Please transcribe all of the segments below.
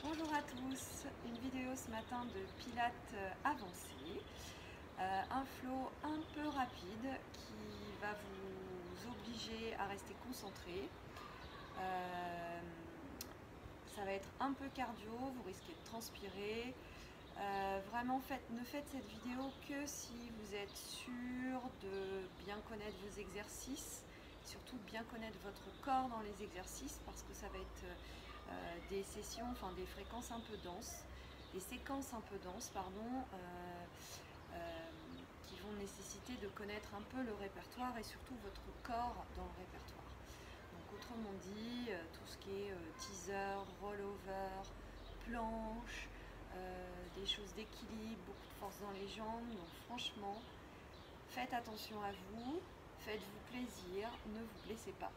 Bonjour à tous, une vidéo ce matin de pilates avancé, un flow un peu rapide qui va vous obliger à rester concentré. Ça va être un peu cardio, vous risquez de transpirer. Vraiment ne faites cette vidéo que si vous êtes sûr de bien connaître vos exercices, surtout de bien connaître votre corps dans les exercices, parce que ça va être des sessions, enfin des fréquences un peu denses, des séquences un peu denses, pardon, qui vont nécessiter de connaître un peu le répertoire et surtout votre corps dans le répertoire. Donc autrement dit, tout ce qui est teaser, rollover, planche, des choses d'équilibre, beaucoup de force dans les jambes. Donc franchement, faites attention à vous, faites-vous plaisir, ne vous blessez pas.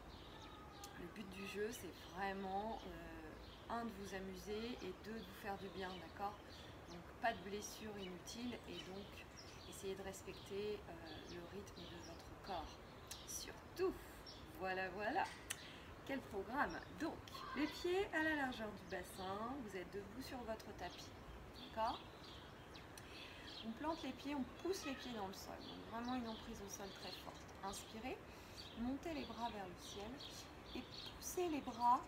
Le but du jeu, c'est vraiment un, de vous amuser et deux, de vous faire du bien, d'accord? Donc pas de blessures inutiles et donc essayez de respecter le rythme de votre corps. Surtout, voilà. Quel programme! Donc, les pieds à la largeur du bassin, vous êtes debout sur votre tapis, d'accord? On plante les pieds, on pousse les pieds dans le sol, donc vraiment une emprise au sol très forte. Inspirez, montez les bras vers le ciel et poussez les bras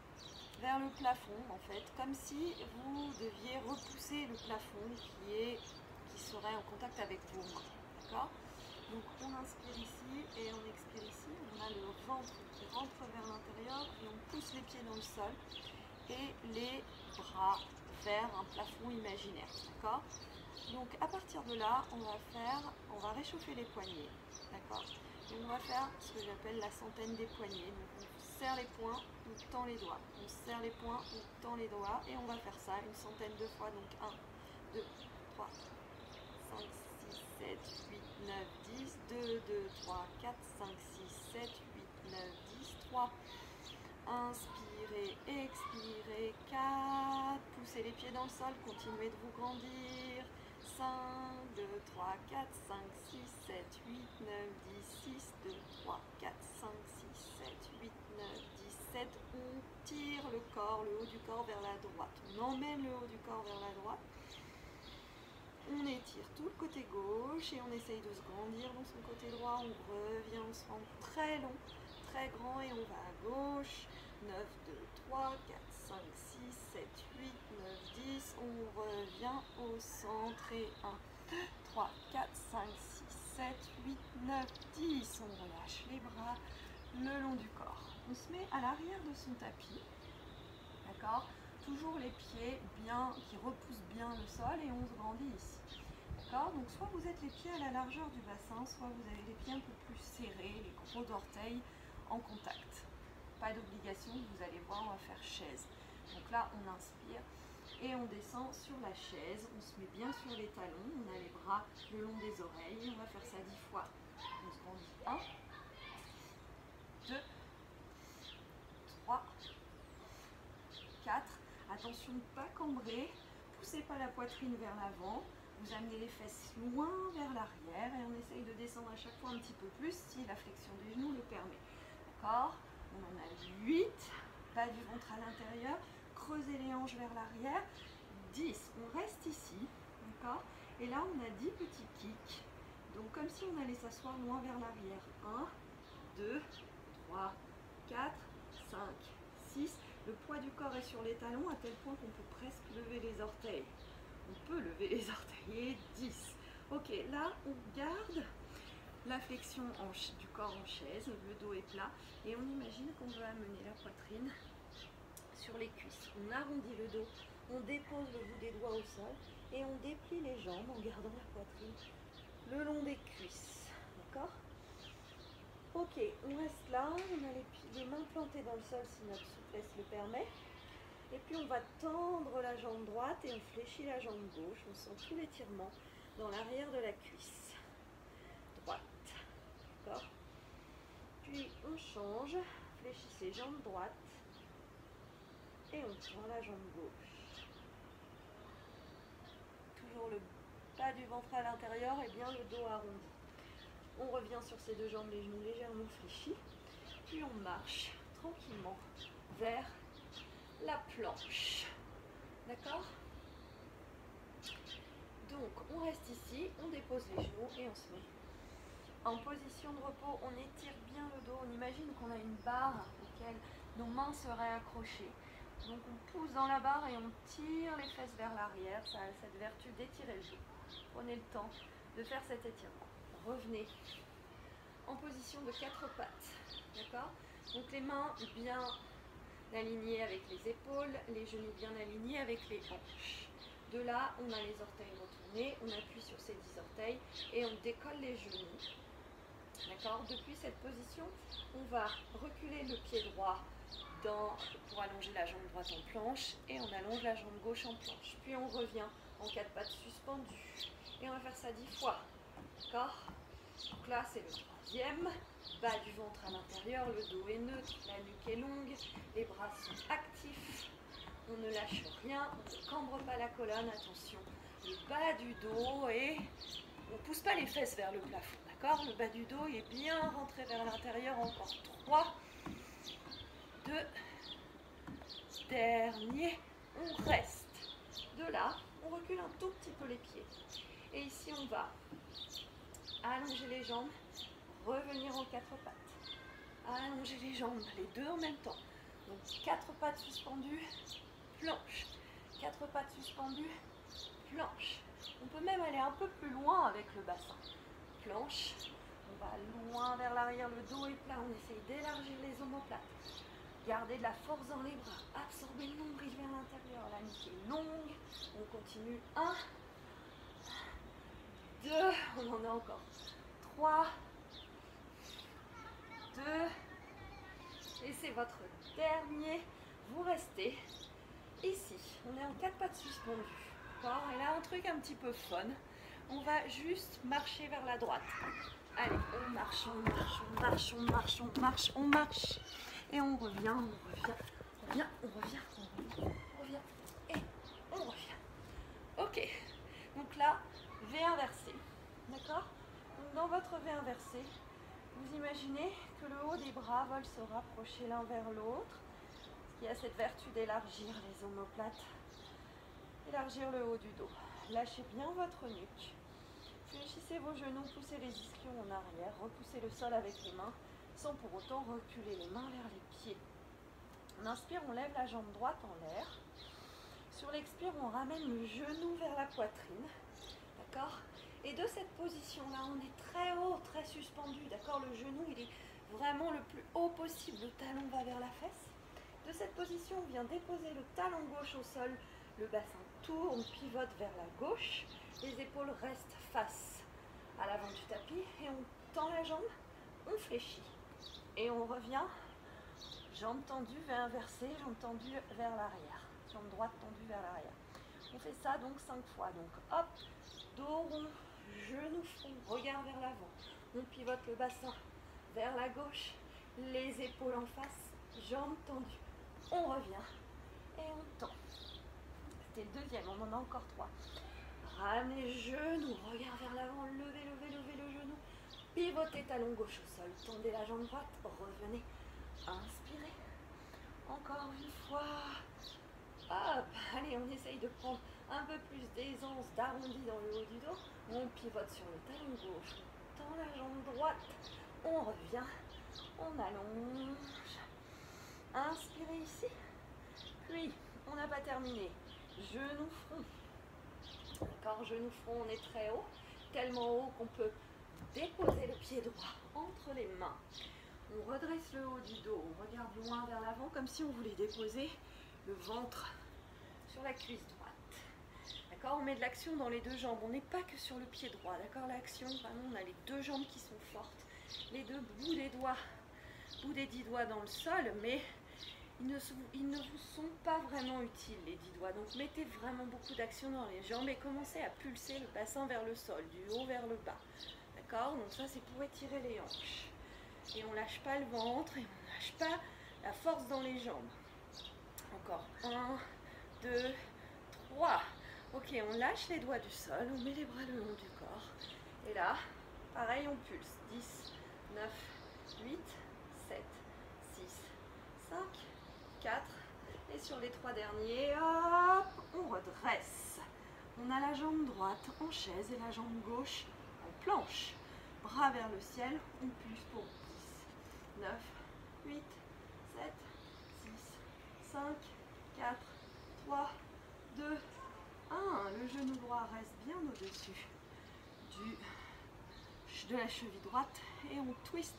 vers le plafond, en fait, comme si vous deviez repousser le plafond qui serait en contact avec vos mains, d'accord? Donc on inspire ici et on expire ici, on a le ventre qui rentre vers l'intérieur et on pousse les pieds dans le sol et les bras vers un plafond imaginaire, d'accord? Donc à partir de là, on va réchauffer les poignets, d'accord? Et on va faire ce que j'appelle la centaine des poignets. Donc on serre les poings, on tend les doigts, on serre les poings, on tend les doigts et on va faire ça une centaine de fois. Donc 1, 2, 3, 5, 6, 7, 8, 9, 10, 2, 2, 3, 4, 5, 6, 7, 8, 9, 10, 3. Inspirez, expirez, 4. Poussez les pieds dans le sol, continuez de vous grandir. 5, 2, 3, 4, 5, 6, 7, 8, 9, 10, 6, 2, 3, 4, 5, 6, 7, 8, 9, 10, 7. On tire le corps, le haut du corps vers la droite. On emmène le haut du corps vers la droite. On étire tout le côté gauche et on essaye de se grandir dans son côté droit. On revient, on se rend très long, très grand et on va à gauche. 9, 2, 3, 4, 5, 6, 7, 8, 9, 10. On revient au centre et 1, 2, 3, 4, 5, 6, 7, 8, 9, 10. On relâche les bras le long du corps. On se met à l'arrière de son tapis, d'accord? Toujours les pieds bien, qui repoussent bien le sol et on se grandit ici. D'accord? Donc soit vous êtes les pieds à la largeur du bassin, soit vous avez les pieds un peu plus serrés, les gros orteils en contact. Pas d'obligation, vous allez voir, on va faire chaise. Donc là, on inspire et on descend sur la chaise. On se met bien sur les talons, on a les bras le long des oreilles. On va faire ça 10 fois. On se grandit 1, 2, 3, 4. Attention de ne pas cambrer, poussez pas la poitrine vers l'avant, vous amenez les fesses loin vers l'arrière et on essaye de descendre à chaque fois un petit peu plus si la flexion des genoux le permet. D'accord? On en a 8, bas du ventre à l'intérieur, creusez les hanches vers l'arrière, 10, on reste ici, d'accord? Et là on a 10 petits kicks, donc comme si on allait s'asseoir loin vers l'arrière. 1, 2, 3, 4, 5, 6. Le poids du corps est sur les talons à tel point qu'on peut presque lever les orteils. On peut lever les orteils. Et 10. Ok, là, on garde la flexion du corps en chaise. Le dos est plat. Et on imagine qu'on veut amener la poitrine sur les cuisses. On arrondit le dos. On dépose le bout des doigts au sol. Et on déplie les jambes en gardant la poitrine le long des cuisses. D'accord ? Ok, on reste là, on a les mains plantées dans le sol si notre souplesse le permet. Et puis on va tendre la jambe droite et on fléchit la jambe gauche. On sent tout l'étirement dans l'arrière de la cuisse. Droite. D'accord? Puis on change, fléchissez jambe droite. Et on tend la jambe gauche. Toujours le bas du ventre à l'intérieur et bien le dos arrondi. On revient sur ces deux jambes, les genoux légèrement fléchis. Puis on marche tranquillement vers la planche. D'accord? Donc, on reste ici, on dépose les genoux et on se met en position de repos. On étire bien le dos. On imagine qu'on a une barre auquel nos mains seraient accrochées. Donc, on pousse dans la barre et on tire les fesses vers l'arrière. Ça a cette vertu d'étirer le dos. Prenez le temps de faire cet étirement. Revenez en position de 4 pattes. D'accord? Donc, les mains bien alignées avec les épaules, les genoux bien alignés avec les hanches. De là, on a les orteils retournés, on appuie sur ces 10 orteils et on décolle les genoux. D'accord? Depuis cette position, on va reculer le pied droit pour allonger la jambe droite en planche et on allonge la jambe gauche en planche. Puis on revient en 4 pattes suspendues et on va faire ça 10 fois. D'accord? Donc là, c'est le troisième. Bas du ventre à l'intérieur, le dos est neutre, la nuque est longue, les bras sont actifs. On ne lâche rien, on ne cambre pas la colonne, attention. Le bas du dos et on ne pousse pas les fesses vers le plafond, d'accord? Le bas du dos est bien rentré vers l'intérieur, encore 3, 2, dernier, on reste. De là, on recule un tout petit peu les pieds. Et ici, on va allonger les jambes, revenir en 4 pattes. Allonger les jambes, les deux en même temps. Donc 4 pattes suspendues, planche. 4 pattes suspendues, planche. On peut même aller un peu plus loin avec le bassin. Planche. On va loin vers l'arrière, le dos est plat. On essaye d'élargir les omoplates. Gardez de la force dans les bras. Absorbez le nombril vers l'intérieur. La nuque est longue. On continue. 1, 2, on en a encore. 3, 2, et c'est votre dernier. Vous restez ici. On est en 4 pattes suspendues. Et là, un truc un petit peu fun. On va juste marcher vers la droite. Allez, on marche, on marche, on marche, on marche, on marche, on marche. Et on revient, on revient, on revient, on revient, on revient, et on revient. Ok. Donc là, V inversé. D'accord? Donc dans votre V inversé, vous imaginez que le haut des bras vole se rapprocher l'un vers l'autre, ce qui a cette vertu d'élargir les omoplates, élargir le haut du dos. Lâchez bien votre nuque, fléchissez vos genoux, poussez les ischions en arrière, repoussez le sol avec les mains, sans pour autant reculer les mains vers les pieds. On inspire, on lève la jambe droite en l'air. Sur l'expire, on ramène le genou vers la poitrine, d'accord? Et de cette position-là, on est très haut, très suspendu, d'accord? Le genou, il est vraiment le plus haut possible. Le talon va vers la fesse. De cette position, on vient déposer le talon gauche au sol. Le bassin tourne, pivote vers la gauche. Les épaules restent face à l'avant du tapis. Et on tend la jambe, on fléchit. Et on revient, jambe tendue vers inversée, jambe tendue vers l'arrière. Jambe droite tendue vers l'arrière. On fait ça donc 5 fois. Donc hop, dos rond, genou front, regard vers l'avant. On pivote le bassin vers la gauche, les épaules en face, jambes tendues. On revient et on tend. C'était le deuxième, on en a encore 3. Ramenez genoux, regard vers l'avant, levez, levez, levez le genou. Pivotez talon gauche au sol, tendez la jambe droite, revenez. Inspirez. Encore une fois. Hop, allez, on essaye de prendre un peu plus d'aisance, d'arrondi dans le haut du dos. On pivote sur le talon gauche, on tend la jambe droite, on revient, on allonge. Inspirez ici, puis on n'a pas terminé. Genou front. D'accord, genou front, on est très haut, tellement haut qu'on peut déposer le pied droit entre les mains. On redresse le haut du dos, on regarde loin vers l'avant comme si on voulait déposer le ventre sur la cuisse droite. D'accord, on met de l'action dans les deux jambes, on n'est pas que sur le pied droit, d'accord, l'action, vraiment, on a les deux jambes qui sont fortes, les deux bouts des doigts, bout des 10 doigts dans le sol, mais ils ne vous sont pas vraiment utiles, les 10 doigts, donc mettez vraiment beaucoup d'action dans les jambes et commencez à pulser le bassin vers le sol, du haut vers le bas, d'accord, donc ça c'est pour étirer les hanches, et on ne lâche pas le ventre, et on ne lâche pas la force dans les jambes. Encore 1, 2, 3. Ok, on lâche les doigts du sol, on met les bras le long du corps. Et là, pareil, on pulse. 10, 9, 8, 7, 6, 5, 4. Et sur les 3 derniers, hop, on redresse. On a la jambe droite en chaise et la jambe gauche en planche. Bras vers le ciel, on pulse pour 10, 9, 8, 7, 6, 5, 4, 3, 2, 1. Le genou droit reste bien au-dessus de la cheville droite et on twist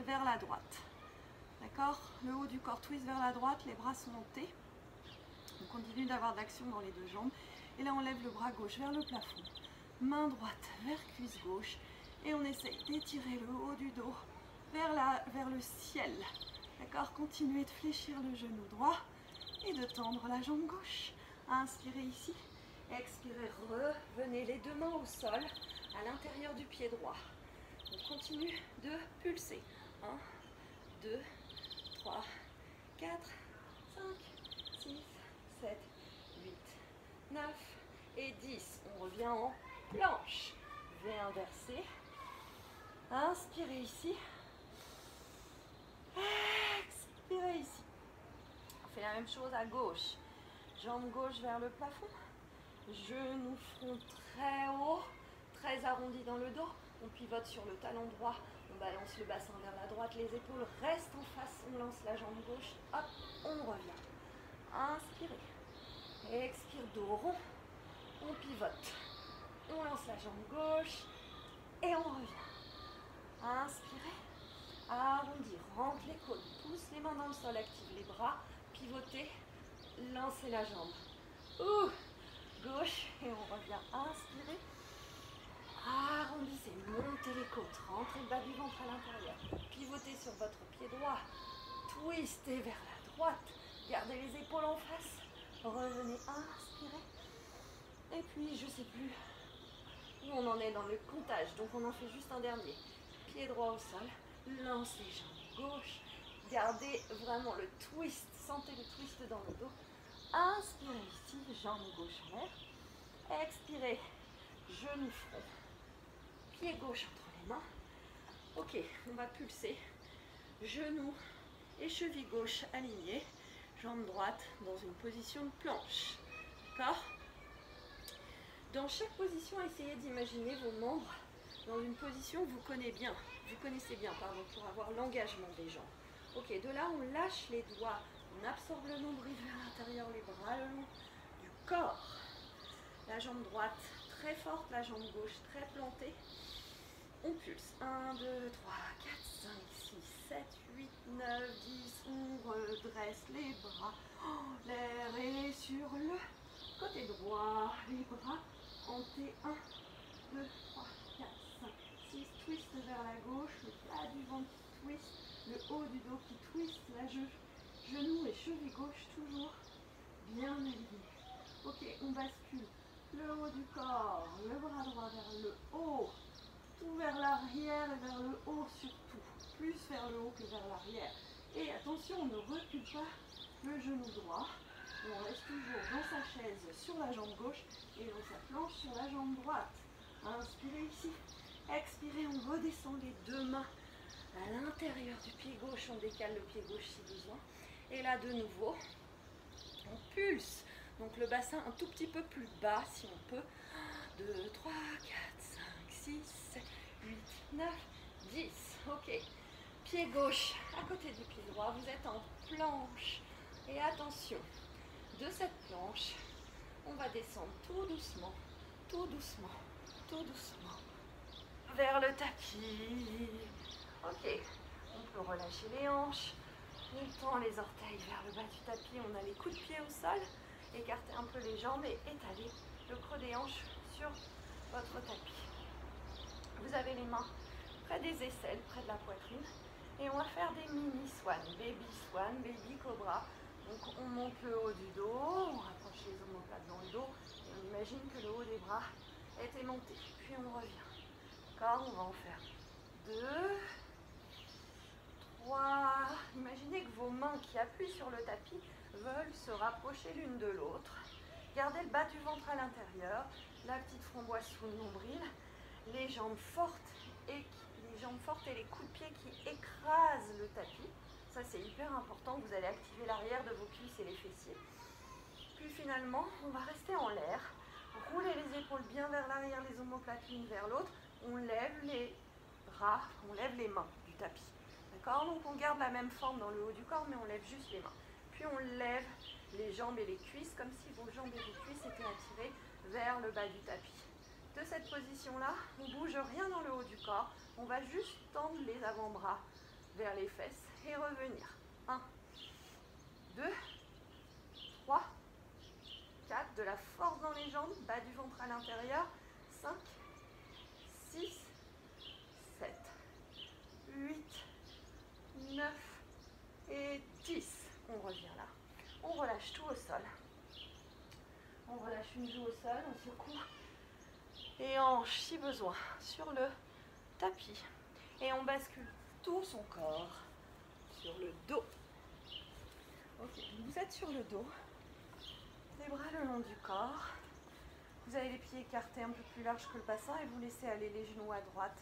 vers la droite. D'accord? Le haut du corps twist vers la droite, les bras sont montés. On continue d'avoir d'action dans les deux jambes. Et là, on lève le bras gauche vers le plafond. Main droite vers cuisse gauche. Et on essaye d'étirer le haut du dos vers le ciel. D'accord? Continuez de fléchir le genou droit et de tendre la jambe gauche. Inspirez ici. Expirez, revenez les deux mains au sol à l'intérieur du pied droit. On continue de pulser. 1, 2, 3, 4, 5, 6, 7, 8, 9 et 10. On revient en planche. V inversé. Inspirez ici. Expirez ici. On fait la même chose à gauche. Jambe gauche vers le plafond. Genoux front très haut, très arrondi dans le dos. On pivote sur le talon droit. On balance le bassin vers la droite. Les épaules restent en face. On lance la jambe gauche. Hop, on revient. Inspirez. Expire, dos rond. On pivote. On lance la jambe gauche. Et on revient. Inspirez. Arrondir. Rentre les côtes. Pousse les mains dans le sol. Active les bras. Pivotez. Lancez la jambe. Gauche. Et on revient. Inspirez. Arrondissez. Montez les côtes. Rentrez le bas du ventre à l'intérieur. Pivotez sur votre pied droit. Twistez vers la droite. Gardez les épaules en face. Revenez. Inspirez. Et puis, je ne sais plus où on en est dans le comptage. Donc, on en fait juste un dernier. Pied droit au sol. Lancez jambe gauche. Gardez vraiment le twist. Sentez le twist dans le dos. Inspirez ici. Jambe gauche en l'air. Expirez. Genou front. Pied gauche entre les mains. Ok, on va pulser. Genou et cheville gauche alignés. Jambe droite dans une position de planche. D'accord? Dans chaque position, essayez d'imaginer vos membres dans une position que vous connaissez bien, pour avoir l'engagement des jambes. Ok, de là, on lâche les doigts, on absorbe le nombril vers l'intérieur, les bras le long du corps. La jambe droite très forte, la jambe gauche très plantée. On pulse. 1, 2, 3, 4, 5, 6, 7, 8, 9, 10. On redresse les bras. L'air est sur le côté droit. Les bras hantés. 1, 2, 3, 4, 5, 6. Twist vers la gauche. Le bas du ventre qui twist. Le haut du dos qui twist. Genou et cheville gauche toujours bien alignés. Ok, on bascule. Le haut du corps. Le bras droit vers le haut. Tout vers l'arrière et vers le haut surtout. Plus vers le haut que vers l'arrière. Et attention, on ne recule pas le genou droit. On reste toujours dans sa chaise sur la jambe gauche et dans sa planche sur la jambe droite. Inspirez ici. Expirez, on redescend les deux mains à l'intérieur du pied gauche. On décale le pied gauche si besoin. Et là, de nouveau, on pulse. Donc le bassin un tout petit peu plus bas si on peut. 2, 3, 4, 5, 6, 7, 8, 9, 10. Ok. Pied gauche à côté du pied droit. Vous êtes en planche. Et attention, de cette planche, on va descendre tout doucement, tout doucement, tout doucement vers le tapis. Ok. On peut relâcher les hanches. On tend les orteils vers le bas du tapis. On a les coups de pied au sol. Écartez un peu les jambes et étalez le creux des hanches sur votre tapis. Vous avez les mains près des aisselles, près de la poitrine. Et on va faire des mini swan, baby cobra. Donc on monte le haut du dos, on rapproche les omoplates dans le dos. Et on imagine que le haut des bras est monté. Puis on revient. D'accord, on va en faire 2, 3. Imaginez que vos mains qui appuient sur le tapis veulent se rapprocher l'une de l'autre. Gardez le bas du ventre à l'intérieur, la petite framboise sous le nombril, les jambes fortes et les coups de pied qui écrasent le tapis. Ça c'est hyper important, vous allez activer l'arrière de vos cuisses et les fessiers. Puis finalement, on va rester en l'air. Rouler les épaules bien vers l'arrière, les omoplates l'une vers l'autre. On lève les bras, on lève les mains du tapis. D'accord? Donc on garde la même forme dans le haut du corps, mais on lève juste les mains. Puis on lève les jambes et les cuisses, comme si vos jambes et vos cuisses étaient attirées vers le bas du tapis. De cette position-là, on ne bouge rien dans le haut du corps. On va juste tendre les avant-bras vers les fesses et revenir. 1, 2, 3, 4, de la force dans les jambes, bas du ventre à l'intérieur, 5, 6, 7, 8, 9 et 10. On revient là. On relâche tout au sol. On relâche une joue au sol, on secoue et hanche si besoin sur le tapis. Et on bascule tout son corps sur le dos. Ok, vous êtes sur le dos. Les bras le long du corps. Vous avez les pieds écartés un peu plus larges que le bassin et vous laissez aller les genoux à droite,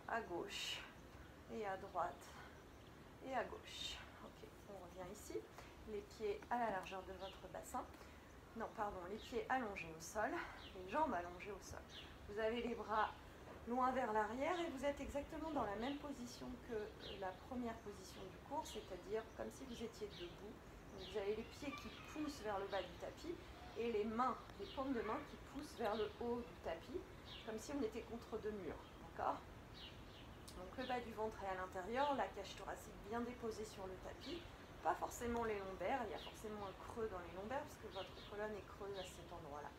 à gauche et à droite et à gauche. Ok, on revient ici. Les pieds à la largeur de votre bassin. Non, pardon, les pieds allongés au sol, les jambes allongées au sol. Vous avez les bras loin vers l'arrière et vous êtes exactement dans la même position que la première position du cours, c'est-à-dire comme si vous étiez debout. Donc vous avez les pieds qui poussent vers le bas du tapis et les mains, les paumes de main qui poussent vers le haut du tapis, comme si on était contre deux murs. D'accord? Donc le bas du ventre est à l'intérieur, la cage thoracique bien déposée sur le tapis. Pas forcément les lombaires, il y a forcément un creux dans les lombaires parce que votre colonne est creuse à cet endroit-là.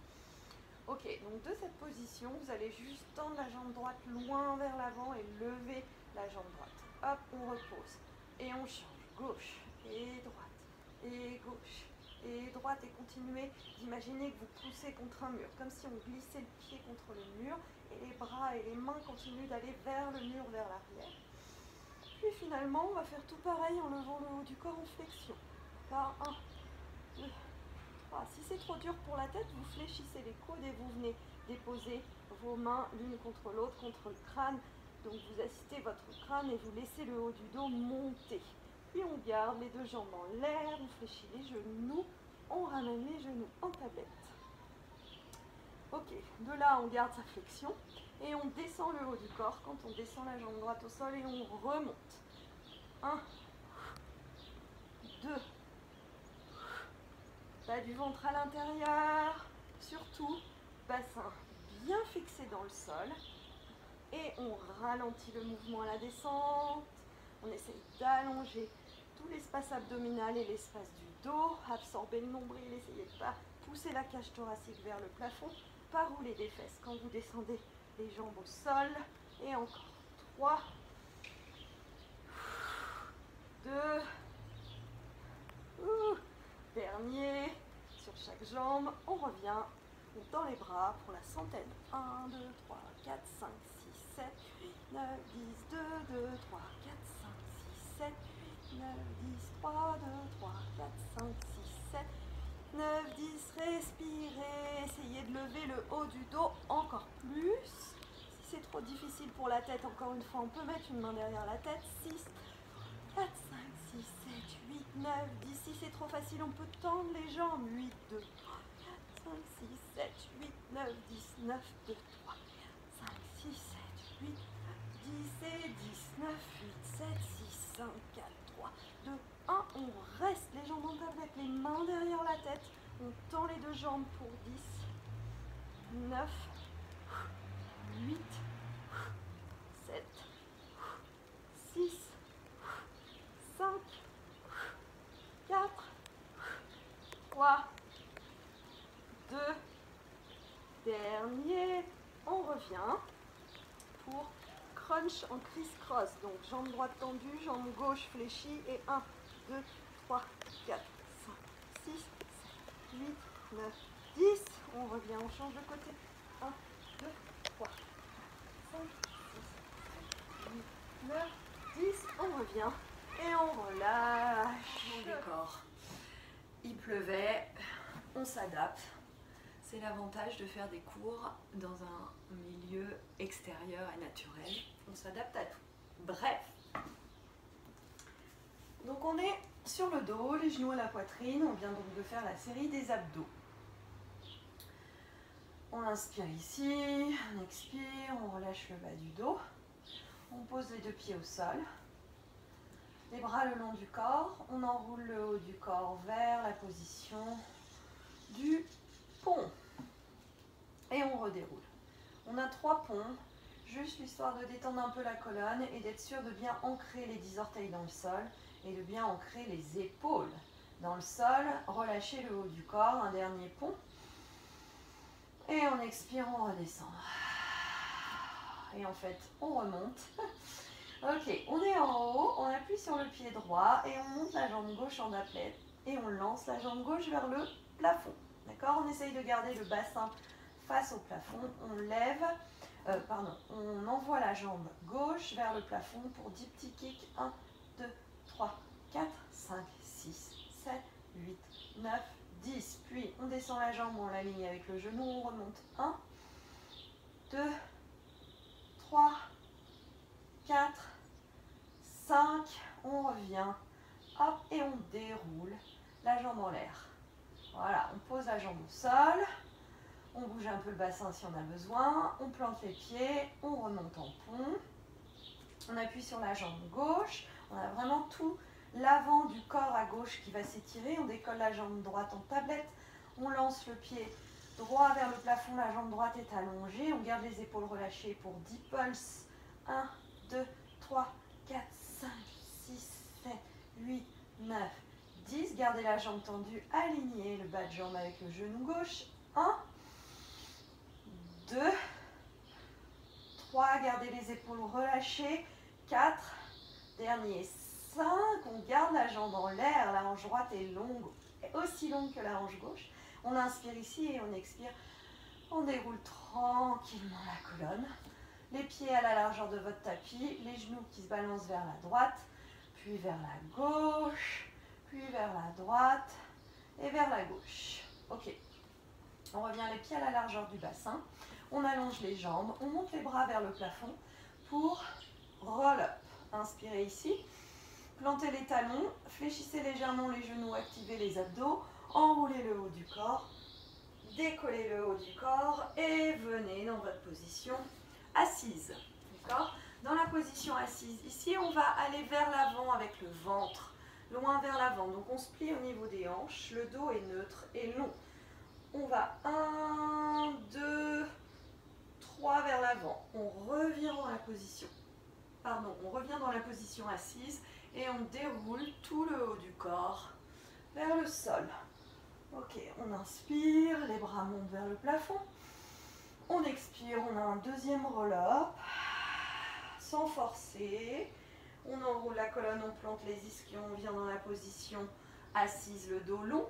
Ok, donc de cette position, vous allez juste tendre la jambe droite loin vers l'avant et lever la jambe droite. Hop, on repose et on change. Gauche et droite et gauche et droite et continuez d'imaginer que vous poussez contre un mur, comme si on glissait le pied contre le mur et les bras et les mains continuent d'aller vers le mur, vers l'arrière. Puis finalement, on va faire tout pareil en levant le haut du corps en flexion. Là, 1, 2, 3. Si c'est trop dur pour la tête, vous fléchissez les coudes et vous venez déposer vos mains l'une contre l'autre, contre le crâne. Donc vous assistez votre crâne et vous laissez le haut du dos monter. Puis on garde les deux jambes en l'air, on fléchit les genoux, on ramène les genoux en tablette. Ok, de là on garde sa flexion et on descend le haut du corps quand on descend la jambe droite au sol et on remonte. 1, 2, bas du ventre à l'intérieur, surtout bassin bien fixé dans le sol et on ralentit le mouvement à la descente. On essaye d'allonger tout l'espace abdominal et l'espace du dos, absorber le nombril, essayez de ne pas pousser la cage thoracique vers le plafond, pas rouler des fesses quand vous descendez les jambes au sol. Et encore 3, 2, dernier, sur chaque jambe, on revient, on tend les bras pour la centaine. 1, 2, 3, 4, 5, 6, 7, 8, 9, 10, 2, 2, 3, 4, 5, 6, 7, 8, 9, 10, 3, 2, 3, 4, 5, 6, 7, 9, 10, respirez, essayez de lever le haut du dos encore plus. Si c'est trop difficile pour la tête, encore une fois, on peut mettre une main derrière la tête. 6, 4, 5, 6, 7, 8, 9, 10. Si c'est trop facile, on peut tendre les jambes. 8, 2, 3, 4, 5, 6, 7, 8, 9, 10, 9, 2, 3, 5, 6, 7, 8, 10 et 10, 9, 8, 7, 6, 5, 4, 3, 2, 1. On reste les jambes en tablette, les mains derrière la tête. On tend les deux jambes pour 10, 9, 8, 7, 6, 5, 4, 3, 2, dernier. On revient pour crunch en criss-cross. Donc jambe droite tendue, jambe gauche fléchie et 1, 2, 3, 4, 5, 6, 7, 8, 9, 10. On revient, on change de côté. 1, 2, 3, 5, 6, 7, 8, 9, 10. On revient et on relâche le corps. Il pleuvait, on s'adapte. C'est l'avantage de faire des cours dans un milieu extérieur et naturel. On s'adapte à tout. Bref. Donc on est Sur le dos, les genoux à la poitrine, on vient donc de faire la série des abdos. On inspire ici, on expire, on relâche le bas du dos. On pose les deux pieds au sol. Les bras le long du corps, on enroule le haut du corps vers la position du pont. Et on redéroule. On a 3 ponts, juste l'histoire de détendre un peu la colonne et d'être sûr de bien ancrer les 10 orteils dans le sol et de bien ancrer les épaules dans le sol. Relâchez le haut du corps, un dernier pont. Et on expire, on redescend. Et en fait, on remonte. Ok, on est en haut, on appuie sur le pied droit et on monte la jambe gauche en applique et on lance la jambe gauche vers le plafond. D'accord? On essaye de garder le bassin face au plafond. On lève, on envoie la jambe gauche vers le plafond pour 10 petits kicks. 1, 2, 3, 4, 5, 6, 7, 8, 9, 10. Puis on descend la jambe, on l'aligne avec le genou, on remonte. 1, 2, 3, 4, 5, on revient, hop, et on déroule la jambe en l'air. Voilà, on pose la jambe au sol, on bouge un peu le bassin si on a besoin, on plante les pieds, on remonte en pont, on appuie sur la jambe gauche, on a vraiment tout l'avant du corps à gauche qui va s'étirer, on décolle la jambe droite en tablette, on lance le pied droit vers le plafond, la jambe droite est allongée, on garde les épaules relâchées pour 10 pulses. 1, 2, 3, 4, 5, 6, 7, 8, 9, 10. Gardez la jambe tendue, alignez le bas de jambe avec le genou gauche. 1, 2, 3, gardez les épaules relâchées. 4, dernier 5, on garde la jambe en l'air, la hanche droite est longue, aussi longue que la hanche gauche. On inspire ici et on expire. On déroule tranquillement la colonne. Les pieds à la largeur de votre tapis, les genoux qui se balancent vers la droite, puis vers la gauche, puis vers la droite et vers la gauche. Ok, on revient les pieds à la largeur du bassin, on allonge les jambes, on monte les bras vers le plafond pour roll-up. Inspirez ici, plantez les talons, fléchissez légèrement les genoux, activez les abdos, enroulez le haut du corps, décollez le haut du corps et venez dans votre position assise. D'accord? Dans la position assise, ici on va aller vers l'avant avec le ventre, loin vers l'avant. Donc on se plie au niveau des hanches, le dos est neutre et long. On va 1, 2, 3 vers l'avant. On revient dans la position. On revient dans la position assise et on déroule tout le haut du corps vers le sol. Ok, on inspire, les bras montent vers le plafond. On expire, on a un deuxième roll-up, sans forcer. On enroule la colonne, on plante les ischions, on vient dans la position assise, le dos long.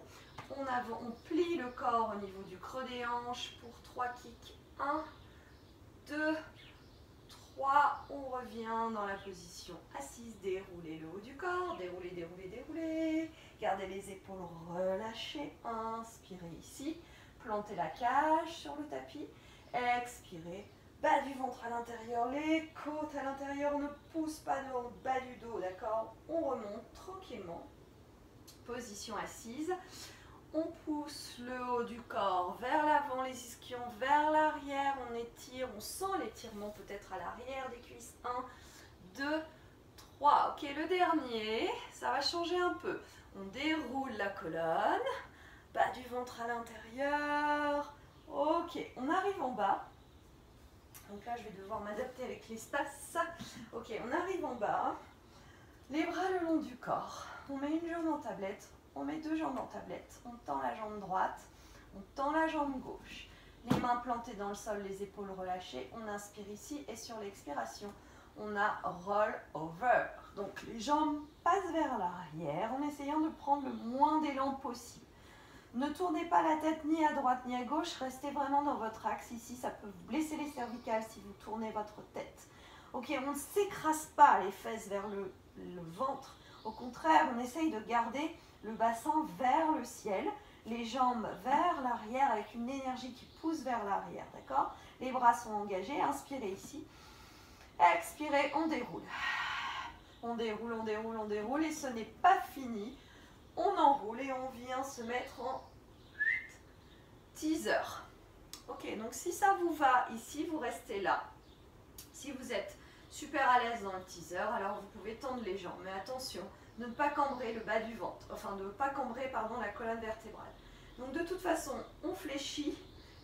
On plie le corps au niveau du creux des hanches pour 3 kicks. 1, 2, 3. On revient dans la position assise. Déroulez le haut du corps. Déroulez, déroulez, déroulez. Gardez les épaules relâchées. Inspirez ici. Plantez la cage sur le tapis. Expirez. Bas du ventre à l'intérieur. Les côtes à l'intérieur. Ne pousse pas le bas du dos. D'accord? On remonte tranquillement. Position assise. On pousse le haut du corps vers l'avant, les ischions vers l'arrière. On étire, on sent l'étirement peut-être à l'arrière des cuisses. 1, 2, 3. Ok, le dernier, ça va changer un peu. On déroule la colonne, bas du ventre à l'intérieur. Ok, on arrive en bas. Donc là, je vais devoir m'adapter avec l'espace. Ok, on arrive en bas. Les bras le long du corps. On met une jambe en tablette. On met 2 jambes en tablette, on tend la jambe droite, on tend la jambe gauche. Les mains plantées dans le sol, les épaules relâchées. On inspire ici et sur l'expiration, on a roll over. Donc les jambes passent vers l'arrière en essayant de prendre le moins d'élan possible. Ne tournez pas la tête ni à droite ni à gauche, restez vraiment dans votre axe ici. Ça peut vous blesser les cervicales si vous tournez votre tête. Ok, on ne s'écrase pas les fesses vers le ventre. Au contraire, on essaye de garder le bassin vers le ciel, les jambes vers l'arrière avec une énergie qui pousse vers l'arrière, d'accord? Les bras sont engagés, inspirez ici, expirez, on déroule. On déroule, on déroule, on déroule et ce n'est pas fini. on enroule et on vient se mettre en teaser. Ok, donc si ça vous va ici, vous restez là. Si vous êtes super à l'aise dans le teaser, alors vous pouvez tendre les jambes. Mais attention, ne pas cambrer le bas du ventre. Enfin, ne pas cambrer, pardon, la colonne vertébrale. Donc de toute façon, on fléchit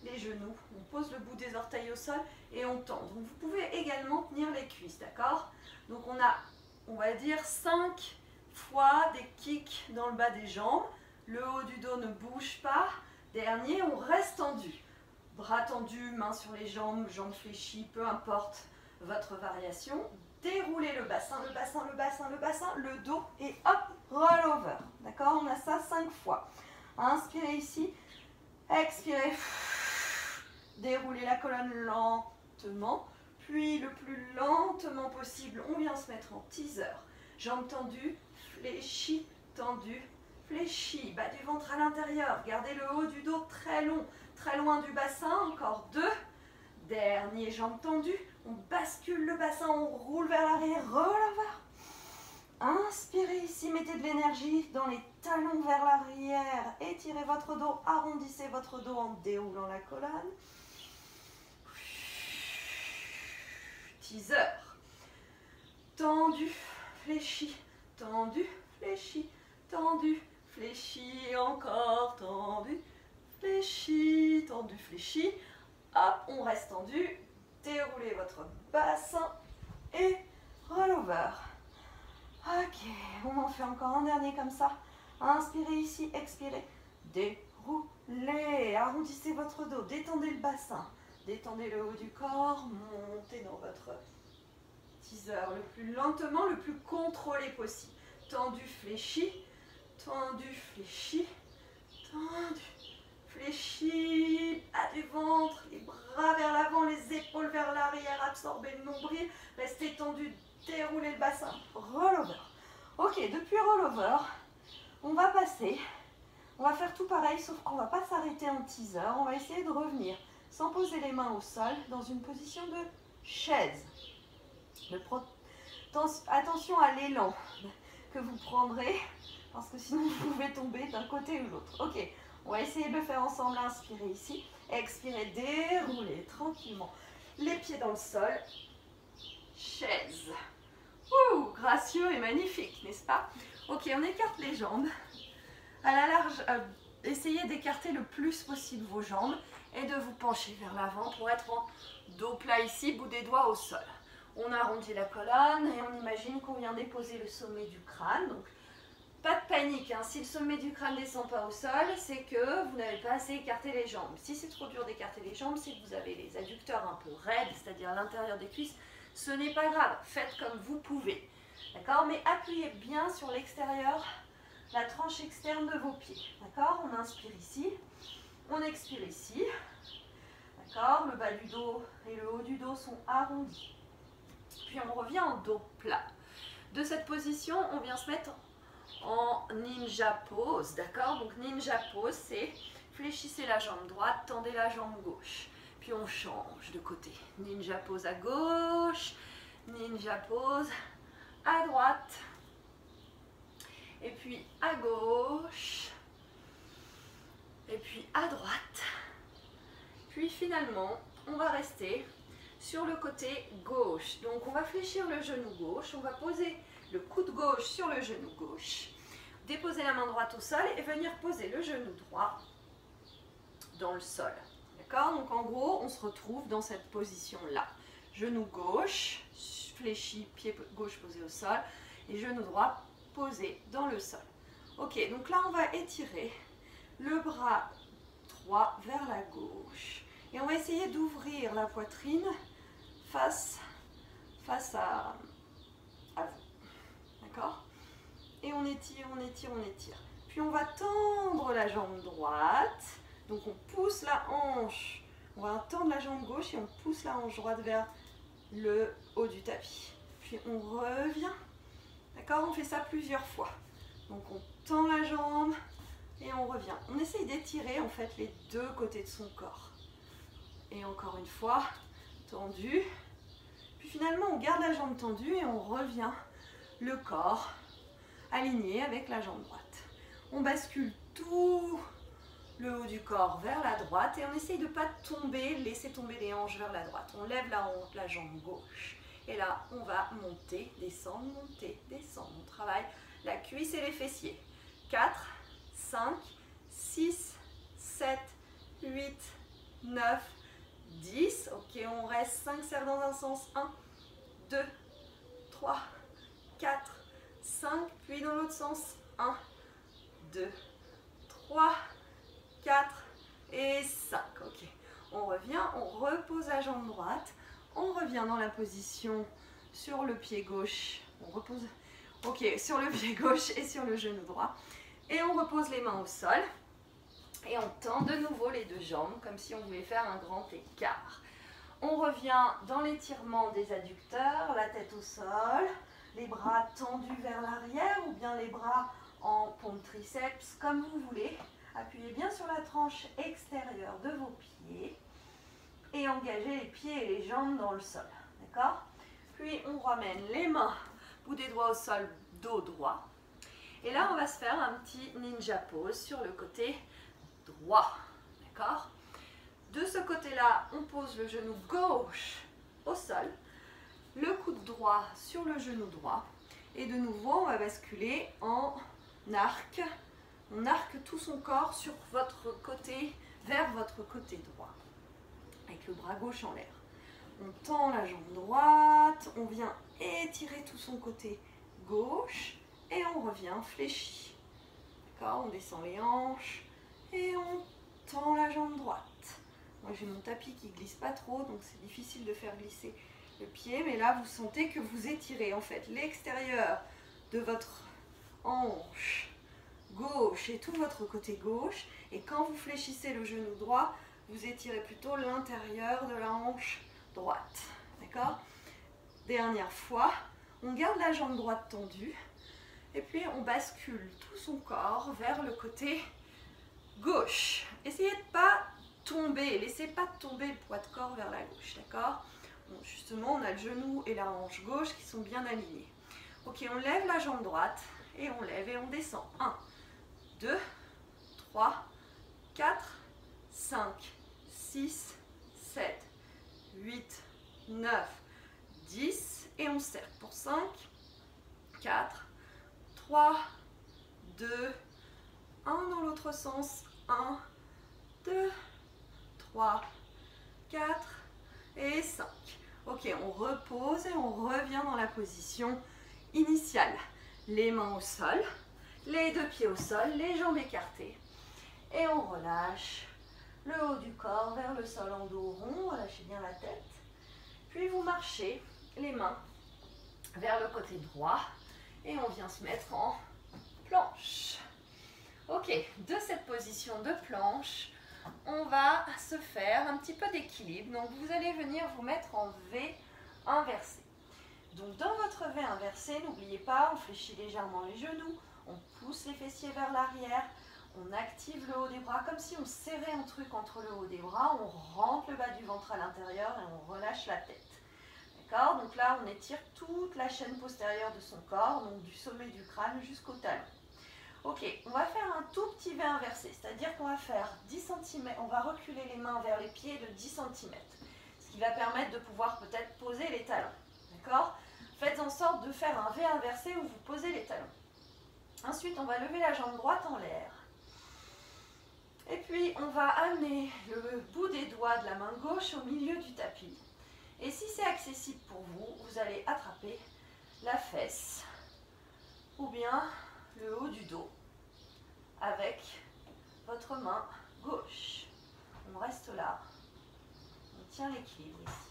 les genoux, on pose le bout des orteils au sol et on tend. Donc vous pouvez également tenir les cuisses, d'accord? Donc on a, on va dire, 5 fois des kicks dans le bas des jambes. Le haut du dos ne bouge pas. Dernier, on reste tendu. Bras tendus, mains sur les jambes, jambes fléchies, peu importe votre variation. Déroulez le bassin, le bassin, le bassin, le bassin, le dos et hop, roll over. D'accord? On a ça 5 fois. Inspirez ici, expirez. Déroulez la colonne lentement, puis le plus lentement possible, on vient se mettre en teaser. Jambes tendues, fléchies, tendues, fléchies. Bas du ventre à l'intérieur. Gardez le haut du dos très long, très loin du bassin. Encore 2. Dernier, jambes tendues. On bascule le bassin, on roule vers l'arrière. Roll over. Inspirez ici, mettez de l'énergie dans les talons vers l'arrière. Étirez votre dos, arrondissez votre dos en déroulant la colonne. Teaser. Tendu, fléchi, tendu, fléchi, tendu, fléchi, encore tendu, fléchi, tendu, fléchi. Hop, on reste tendu. Déroulez votre bassin et roll over. Ok, on en fait encore un dernier comme ça. Inspirez ici, expirez. Déroulez, arrondissez votre dos, détendez le bassin. Détendez le haut du corps, montez dans votre teaser le plus lentement, le plus contrôlé possible. Tendu, fléchi, tendu, fléchi, tendu, fléchi, bas du ventre, les bras vers l'avant, les épaules vers l'arrière, absorbez le nombril, restez tendu, déroulez le bassin, roll over. Ok, depuis roll over, on va passer, on va faire tout pareil, sauf qu'on ne va pas s'arrêter en teaser, on va essayer de revenir sans poser les mains au sol, dans une position de chaise. Attention à l'élan que vous prendrez, parce que sinon vous pouvez tomber d'un côté ou l'autre. Ok, on va essayer de le faire ensemble. Inspirez ici, expirez, déroulez tranquillement les pieds dans le sol. Chaise. Ouh, gracieux et magnifique, n'est-ce pas? Ok, on écarte les jambes. À la large, essayez d'écarter le plus possible vos jambes et de vous pencher vers l'avant pour être en dos plat ici, bout des doigts au sol. On arrondit la colonne et on imagine qu'on vient déposer le sommet du crâne. Donc, pas de panique, hein. Si le sommet du crâne ne descend pas au sol, c'est que vous n'avez pas assez écarté les jambes. Si c'est trop dur d'écarter les jambes, c'est que vous avez les adducteurs un peu raides, c'est-à-dire à l'intérieur des cuisses. Ce n'est pas grave, faites comme vous pouvez. D'accord? Mais appuyez bien sur l'extérieur, la tranche externe de vos pieds. D'accord? On inspire ici. On expire ici, d'accord? Le bas du dos et le haut du dos sont arrondis. Puis on revient en dos plat. De cette position, on vient se mettre en ninja pose, d'accord? Donc ninja pose, c'est fléchissez la jambe droite, tendez la jambe gauche. Puis on change de côté. Ninja pose à gauche, ninja pose à droite. Et puis à gauche. Et puis à droite, puis finalement, on va rester sur le côté gauche. Donc on va fléchir le genou gauche, on va poser le coude gauche sur le genou gauche, déposer la main droite au sol et venir poser le genou droit dans le sol. D'accord? Donc en gros, on se retrouve dans cette position-là. Genou gauche, fléchi, pied gauche posé au sol, et genou droit posé dans le sol. Ok, donc là on va étirer le bras droit vers la gauche. Et on va essayer d'ouvrir la poitrine face à vous. D'accord? Et on étire, on étire, on étire. Puis on va tendre la jambe droite. Donc on pousse la hanche. On va tendre la jambe gauche et on pousse la hanche droite vers le haut du tapis. Puis on revient. D'accord? On fait ça plusieurs fois. Donc on tend la jambe. Et on revient. On essaye d'étirer en fait les deux côtés de son corps. Et encore une fois, tendu. Puis finalement, on garde la jambe tendue et on revient le corps aligné avec la jambe droite. On bascule tout le haut du corps vers la droite et on essaye de ne pas tomber, laisser tomber les hanches vers la droite. On lève la jambe gauche. Et là, on va monter, descendre, monter, descendre. On travaille la cuisse et les fessiers. 4, 5, 6, 7, 8, 9, 10. Ok, on reste 5 serres dans un sens. 1, 2, 3, 4, 5. Puis dans l'autre sens. 1, 2, 3, 4 et 5. Ok, on revient, on repose la jambe droite. On revient dans la position sur le pied gauche. On repose, ok, sur le pied gauche et sur le genou droit. Et on repose les mains au sol. Et on tend de nouveau les deux jambes, comme si on voulait faire un grand écart. On revient dans l'étirement des adducteurs, la tête au sol, les bras tendus vers l'arrière ou bien les bras en paume triceps, comme vous voulez. Appuyez bien sur la tranche extérieure de vos pieds. Et engagez les pieds et les jambes dans le sol, d'accord? Puis on ramène les mains, bout des doigts au sol, dos droit. Et là, on va se faire un petit ninja pose sur le côté droit, d'accord? De ce côté-là, on pose le genou gauche au sol, le coude droit sur le genou droit. Et de nouveau, on va basculer en arc. On arque tout son corps sur votre côté, vers votre côté droit. Avec le bras gauche en l'air. On tend la jambe droite, on vient étirer tout son côté gauche et on revient fléchi. D'accord? On descend les hanches et on tend la jambe droite. Moi j'ai mon tapis qui glisse pas trop, donc c'est difficile de faire glisser le pied, mais là vous sentez que vous étirez en fait l'extérieur de votre hanche gauche et tout votre côté gauche, et quand vous fléchissez le genou droit, vous étirez plutôt l'intérieur de la hanche droite, d'accord? Dernière fois, on garde la jambe droite tendue, et puis on bascule tout son corps vers le côté gauche. Essayez de ne pas tomber, laissez pas tomber le poids de corps vers la gauche, d'accord? Bon, justement, on a le genou et la hanche gauche qui sont bien alignés. Ok, on lève la jambe droite, et on lève et on descend. 1, 2, 3, 4, 5, 6, 7, 8, 9, 10. Et on serre pour 5, 4, 3, 2, 1 dans l'autre sens. 1, 2, 3, 4 et 5. Ok, on repose et on revient dans la position initiale. Les mains au sol, les deux pieds au sol, les jambes écartées. Et on relâche le haut du corps vers le sol en dos rond, relâchez bien la tête. Puis vous marchez les mains vers le côté droit et on vient se mettre en planche. Ok, de cette position de planche, on va se faire un petit peu d'équilibre. Donc vous allez venir vous mettre en V inversé. Donc dans votre V inversé, n'oubliez pas, on fléchit légèrement les genoux, on pousse les fessiers vers l'arrière, on active le haut des bras comme si on serrait un truc entre le haut des bras, on rentre le bas du ventre à l'intérieur et on relâche la tête. D'accord? Donc là, on étire toute la chaîne postérieure de son corps, donc du sommet du crâne jusqu'au talon. Ok, on va faire un tout petit V inversé, c'est-à-dire qu'on va faire 10 cm, on va reculer les mains vers les pieds de 10 cm, ce qui va permettre de pouvoir peut-être poser les talons. D'accord? Faites en sorte de faire un V inversé où vous posez les talons. Ensuite, on va lever la jambe droite en l'air. Et puis, on va amener le bout des doigts de la main gauche au milieu du tapis. Et si c'est accessible pour vous, vous allez attraper la fesse ou bien le haut du dos avec votre main gauche. On reste là. On tient l'équilibre ici.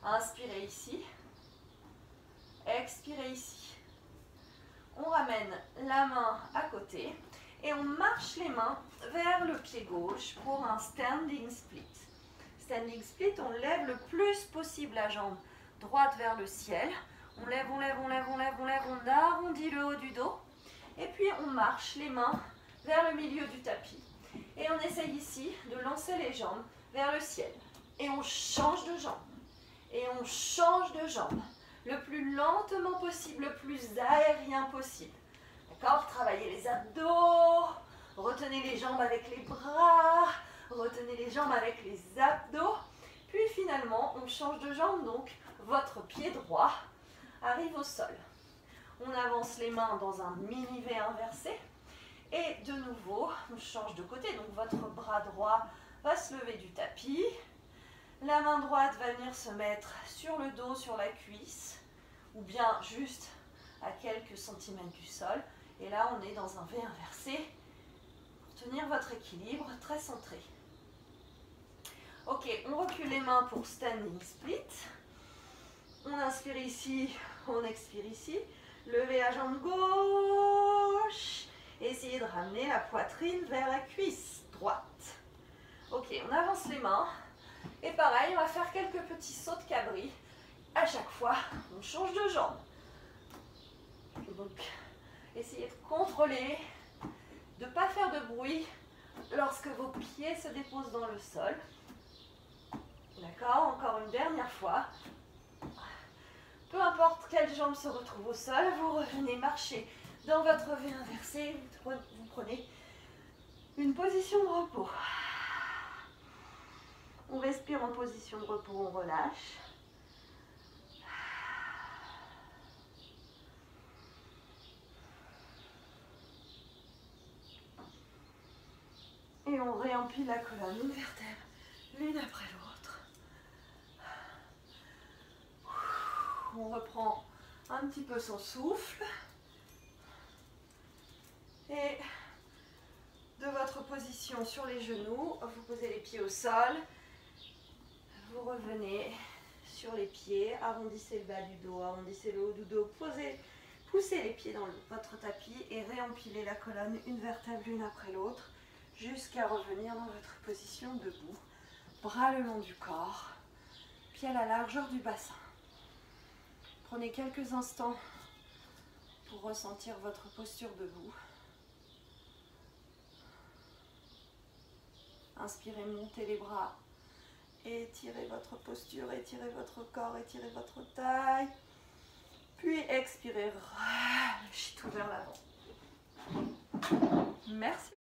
Inspirez ici. Expirez ici. On ramène la main à côté et on marche les mains vers le pied gauche pour un standing split. Standing split, on lève le plus possible la jambe droite vers le ciel. On lève, on lève, on lève, on lève, on lève, on arrondit le haut du dos. Et puis on marche les mains vers le milieu du tapis. Et on essaye ici de lancer les jambes vers le ciel. Et on change de jambe. Et on change de jambe. Le plus lentement possible, le plus aérien possible. D'accord? Travaillez les abdos, retenez les jambes avec les bras, retenez les jambes avec les abdos. Puis finalement, on change de jambe, donc votre pied droit arrive au sol. On avance les mains dans un mini V inversé. Et de nouveau, on change de côté. Donc votre bras droit va se lever du tapis. La main droite va venir se mettre sur le dos, sur la cuisse, ou bien juste à quelques centimètres du sol. Et là, on est dans un V inversé pour tenir votre équilibre très centré. Ok, on recule les mains pour standing split. On inspire ici, on expire ici. Levez la jambe gauche. Essayez de ramener la poitrine vers la cuisse droite. Ok, on avance les mains. Et pareil, on va faire quelques petits sauts de cabri. À chaque fois, on change de jambe. Donc, essayez de contrôler, de ne pas faire de bruit lorsque vos pieds se déposent dans le sol. D'accord? Encore une dernière fois. Peu importe quelle jambe se retrouve au sol, vous revenez marcher dans votre V inversé, vous prenez une position de repos. On respire en position de repos, on relâche. Et on réempile la colonne, une vertèbre, l'une après l'autre. On reprend un petit peu son souffle. Et de votre position sur les genoux, vous posez les pieds au sol. Vous revenez sur les pieds, arrondissez le bas du dos, arrondissez le haut du dos, poussez les pieds dans votre tapis et réempilez la colonne, une vertèbre l'une après l'autre, jusqu'à revenir dans votre position debout. Bras le long du corps, pieds à la largeur du bassin. Prenez quelques instants pour ressentir votre posture debout. Inspirez, montez les bras. Étirez votre posture, étirez votre corps, étirez votre taille. Puis expirez, relâchez tout vers l'avant. Merci.